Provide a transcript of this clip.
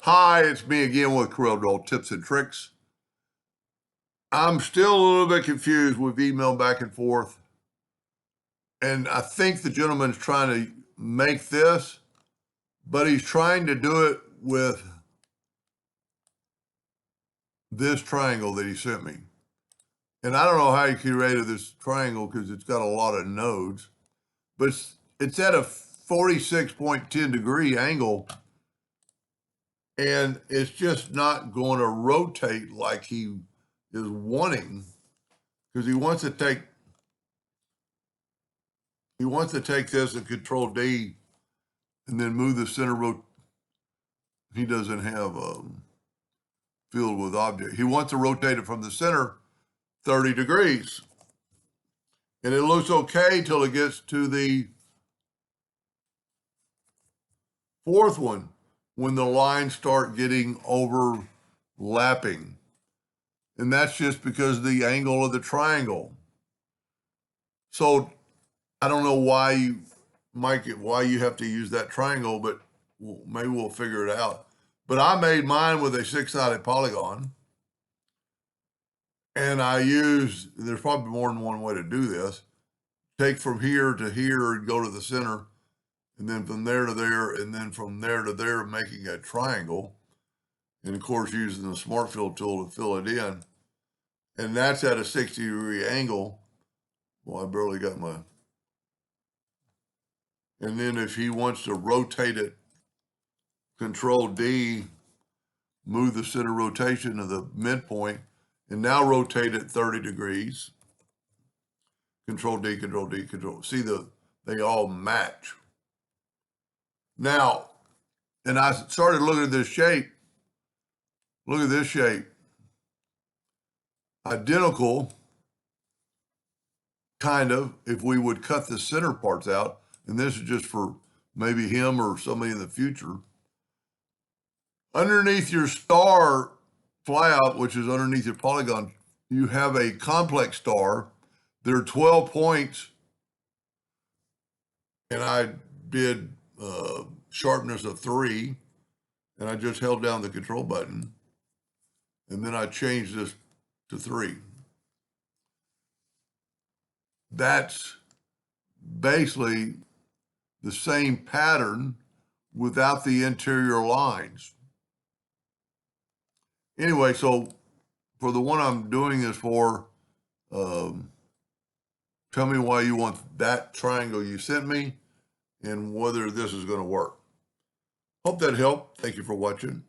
Hi, it's me again with Corel Tips and Tricks. I'm still a little bit confused with email back and forth. And I think the gentleman's trying to make this, but he's trying to do it with this triangle that he sent me. And I don't know how he created this triangle because it's got a lot of nodes, but it's at a 46.10 degree angle. And it's just not going to rotate like he is wanting, because he wants to take this and Control D and then move the center He doesn't have field with object. He wants to rotate it from the center 30 degrees. And it looks okay till it gets to the fourth one, when the lines start getting overlapping. And that's just because of the angle of the triangle. So I don't know why you have to use that triangle, but maybe we'll figure it out. But I made mine with a 6-sided polygon. And there's probably more than one way to do this. Take from here to here and go to the center, and then from there to there, and then from there to there, making a triangle. And of course, using the Smart Fill tool to fill it in. And that's at a 60-degree angle. Well, I barely got my... And then if he wants to rotate it, Control D, move the center rotation to the midpoint, and now rotate it 30 degrees. Control D, Control D, Control. See, they all match. Now, and I started looking at this shape. Look at this shape. Identical, kind of, if we would cut the center parts out. And this is just for maybe him or somebody in the future. Underneath your star flyout, which is underneath your polygon, you have a complex star. There are 12 points, and I did sharpness of 3, and I just held down the control button, and then I changed this to 3. That's basically the same pattern without the interior lines. Anyway, so for the one I'm doing this for, tell me why you want that triangle you sent me and whether this is going to work. Hope that helped. Thank you for watching.